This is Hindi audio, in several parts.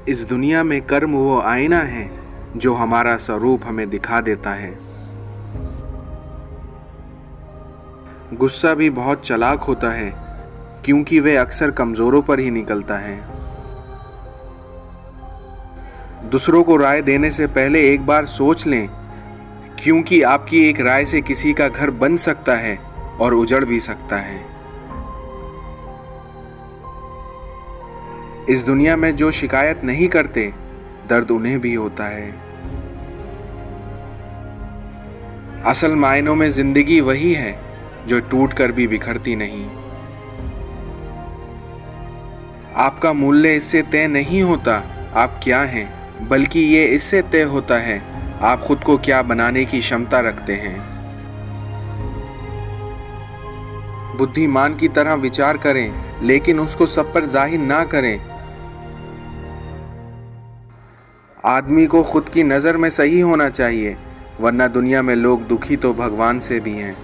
इस दुनिया में कर्म वो आईना है जो हमारा स्वरूप हमें दिखा देता है। गुस्सा भी बहुत चालाक होता है क्योंकि वह अक्सर कमजोरों पर ही निकलता है। दूसरों को राय देने से पहले एक बार सोच लें, क्योंकि आपकी एक राय से किसी का घर बन सकता है और उजड़ भी सकता है। इस दुनिया में जो शिकायत नहीं करते, दर्द उन्हें भी होता है। असल मायनों में जिंदगी वही है जो टूट कर भी बिखरती नहीं। आपका मूल्य इससे तय नहीं होता आप क्या हैं, बल्कि ये इससे तय होता है आप खुद को क्या बनाने की क्षमता रखते हैं। बुद्धिमान की तरह विचार करें, लेकिन उसको सब पर जाहिर ना करें। आदमी को खुद की नज़र में सही होना चाहिए, वरना दुनिया में लोग दुखी तो भगवान से भी हैं।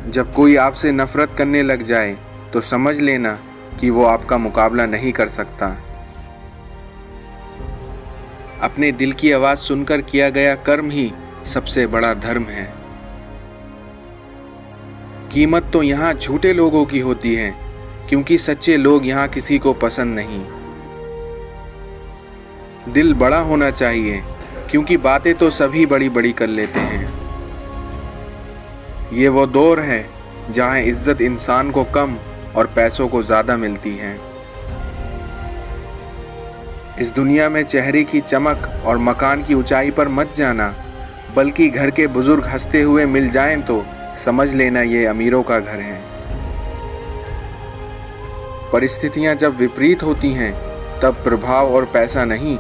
जब कोई आपसे नफरत करने लग जाए तो समझ लेना कि वो आपका मुकाबला नहीं कर सकता। अपने दिल की आवाज़ सुनकर किया गया कर्म ही सबसे बड़ा धर्म है। कीमत तो यहाँ झूठे लोगों की होती है, क्योंकि सच्चे लोग यहाँ किसी को पसंद नहीं। दिल बड़ा होना चाहिए, क्योंकि बातें तो सभी बड़ी बड़ी कर लेते हैं। ये वो दौर है जहाँ इज्जत इंसान को कम और पैसों को ज़्यादा मिलती है। इस दुनिया में चेहरे की चमक और मकान की ऊंचाई पर मत जाना, बल्कि घर के बुजुर्ग हंसते हुए मिल जाएं तो समझ लेना ये अमीरों का घर है। परिस्थितियां जब विपरीत होती हैं तब प्रभाव और पैसा नहीं,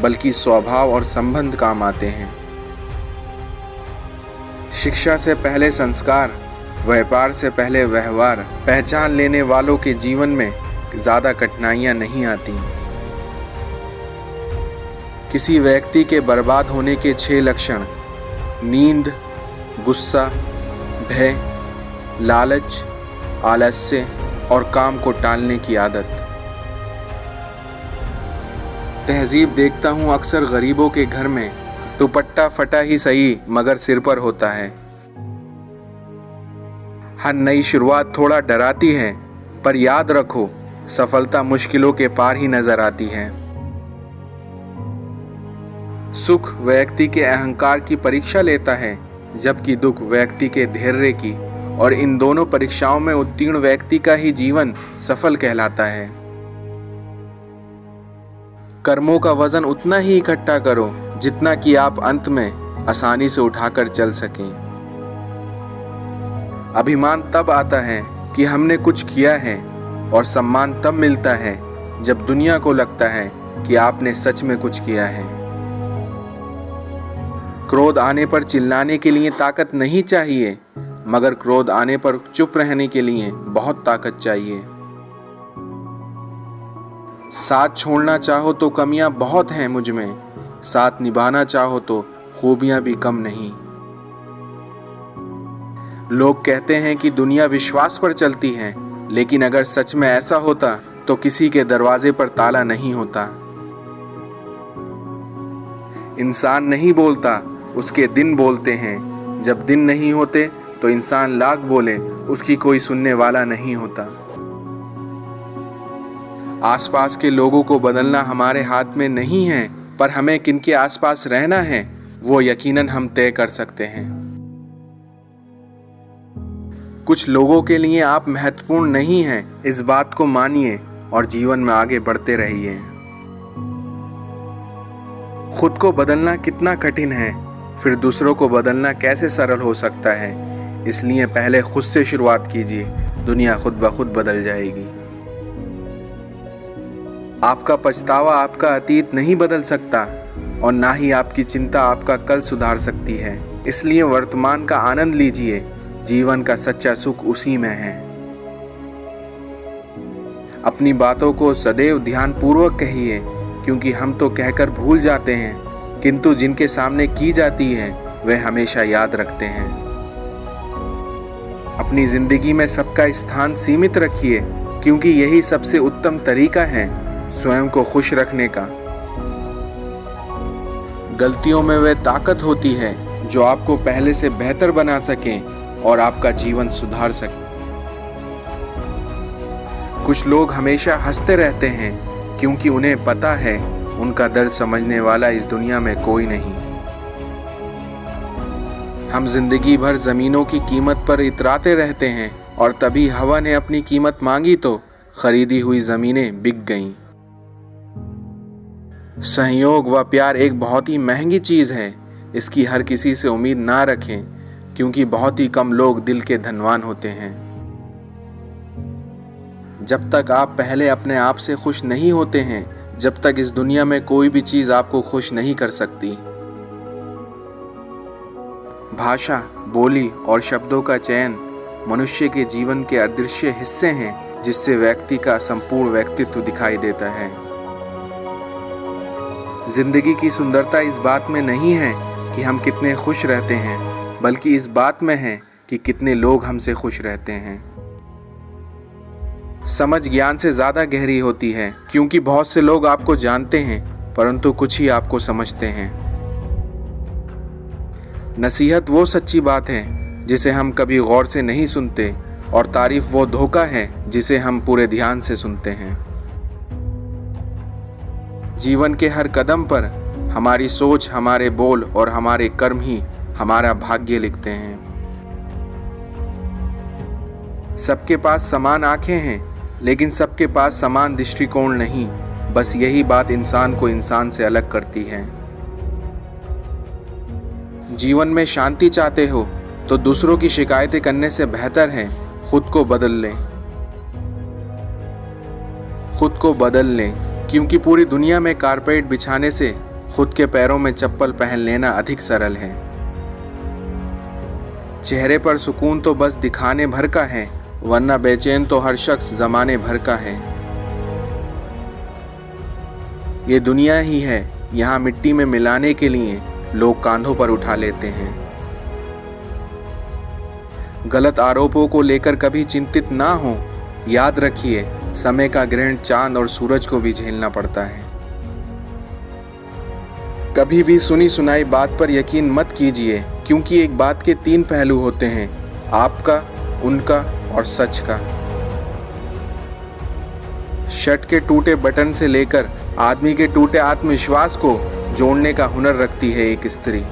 बल्कि स्वभाव और संबंध काम आते हैं। शिक्षा से पहले संस्कार, व्यापार से पहले व्यवहार। पहचान लेने वालों के जीवन में ज़्यादा कठिनाइयां नहीं आती। किसी व्यक्ति के बर्बाद होने के 6 लक्षण: नींद, गुस्सा, भय, लालच, आलस्य और काम को टालने की आदत। तहजीब देखता हूँ अक्सर गरीबों के घर में दुपट्टा फटा ही सही मगर सिर पर होता है। हर नई शुरुआत थोड़ा डराती है, पर याद रखो सफलता मुश्किलों के पार ही नजर आती है। सुख व्यक्ति के अहंकार की परीक्षा लेता है, जबकि दुख व्यक्ति के धैर्य की, और इन दोनों परीक्षाओं में उत्तीर्ण व्यक्ति का ही जीवन सफल कहलाता है। कर्मों का वजन उतना ही इकट्ठा करो जितना कि आप अंत में आसानी से उठाकर चल सकें। अभिमान तब आता है कि हमने कुछ किया है, और सम्मान तब मिलता है जब दुनिया को लगता है कि आपने सच में कुछ किया है। क्रोध आने पर चिल्लाने के लिए ताकत नहीं चाहिए, मगर क्रोध आने पर चुप रहने के लिए बहुत ताकत चाहिए। साथ छोड़ना चाहो तो कमियां बहुत हैं मुझ में, साथ निभाना चाहो तो खूबियां भी कम नहीं। लोग कहते हैं कि दुनिया विश्वास पर चलती है, लेकिन अगर सच में ऐसा होता तो किसी के दरवाजे पर ताला नहीं होता। इंसान नहीं बोलता, उसके दिन बोलते हैं। जब दिन नहीं होते तो इंसान लाख बोले, उसकी कोई सुनने वाला नहीं होता। आसपास के लोगों को बदलना हमारे हाथ में नहीं है, पर हमें किनके आसपास रहना है वो यकीनन हम तय कर सकते हैं। कुछ लोगों के लिए आप महत्वपूर्ण नहीं हैं, इस बात को मानिए और जीवन में आगे बढ़ते रहिए। खुद को बदलना कितना कठिन है, फिर दूसरों को बदलना कैसे सरल हो सकता है। इसलिए पहले खुद से शुरुआत कीजिए, दुनिया खुद ब खुद बदल जाएगी। आपका पछतावा आपका अतीत नहीं बदल सकता, और ना ही आपकी चिंता आपका कल सुधार सकती है। इसलिए वर्तमान का आनंद लीजिए, जीवन का सच्चा सुख उसी में है। अपनी बातों को सदैव ध्यानपूर्वक कहिए, क्योंकि हम तो कहकर भूल जाते हैं, किंतु जिनके सामने की जाती है वे हमेशा याद रखते हैं। अपनी जिंदगी में सबका स्थान सीमित रखिए, क्योंकि यही सबसे उत्तम तरीका है स्वयं को खुश रखने का। गलतियों में वह ताकत होती है जो आपको पहले से बेहतर बना सके और आपका जीवन सुधार सके। कुछ लोग हमेशा हंसते रहते हैं क्योंकि उन्हें पता है उनका दर्द समझने वाला इस दुनिया में कोई नहीं। हम जिंदगी भर जमीनों की कीमत पर इतराते रहते हैं और तभी हवा ने अपनी कीमत मांगी तो खरीदी हुई जमीनें बिक गईं। सहयोग व प्यार एक बहुत ही महंगी चीज़ है। इसकी हर किसी से उम्मीद ना रखें क्योंकि बहुत ही कम लोग दिल के धनवान होते हैं। जब तक आप पहले अपने आप से खुश नहीं होते हैं, जब तक इस दुनिया में कोई भी चीज़ आपको खुश नहीं कर सकती। भाषा, बोली और शब्दों का चयन मनुष्य के जीवन के अदृश्य हिस्से हैं जिससे व्यक्ति का संपूर्ण व्यक्तित्व दिखाई देता है। जिंदगी की सुंदरता इस बात में नहीं है कि हम कितने खुश रहते हैं, बल्कि इस बात में है कि कितने लोग हमसे खुश रहते हैं। समझ ज्ञान से ज़्यादा गहरी होती है क्योंकि बहुत से लोग आपको जानते हैं परंतु कुछ ही आपको समझते हैं। नसीहत वो सच्ची बात है जिसे हम कभी गौर से नहीं सुनते और तारीफ वो धोखा है जिसे हम पूरे ध्यान से सुनते हैं। जीवन के हर कदम पर हमारी सोच, हमारे बोल और हमारे कर्म ही हमारा भाग्य लिखते हैं। सबके पास समान आंखें हैं लेकिन सबके पास समान दृष्टिकोण नहीं। बस यही बात इंसान को इंसान से अलग करती है। जीवन में शांति चाहते हो तो दूसरों की शिकायतें करने से बेहतर है खुद को बदल लें। खुद को बदल लें क्योंकि पूरी दुनिया में कारपेट बिछाने से खुद के पैरों में चप्पल पहन लेना अधिक सरल है। चेहरे पर सुकून तो बस दिखाने भर का है, वरना बेचैन तो हर शख्स जमाने भर का है। ये दुनिया ही है, यहाँ मिट्टी में मिलाने के लिए लोग कांधों पर उठा लेते हैं। गलत आरोपों को लेकर कभी चिंतित ना हो। याद रखिए, समय का ग्रहण चांद और सूरज को भी झेलना पड़ता है। कभी भी सुनी सुनाई बात पर यकीन मत कीजिए क्योंकि एक बात के 3 पहलू होते हैं, आपका, उनका और सच का। शर्ट के टूटे बटन से लेकर आदमी के टूटे आत्मविश्वास को जोड़ने का हुनर रखती है एक स्त्री।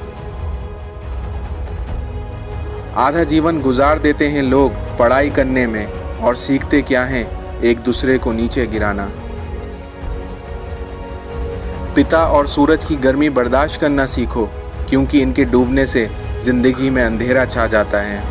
आधा जीवन गुजार देते हैं लोग पढ़ाई करने में और सीखते क्या हैं एक दूसरे को नीचे गिराना। पिता और सूरज की गर्मी बर्दाश्त करना सीखो क्योंकि इनके डूबने से जिंदगी में अंधेरा छा जाता है।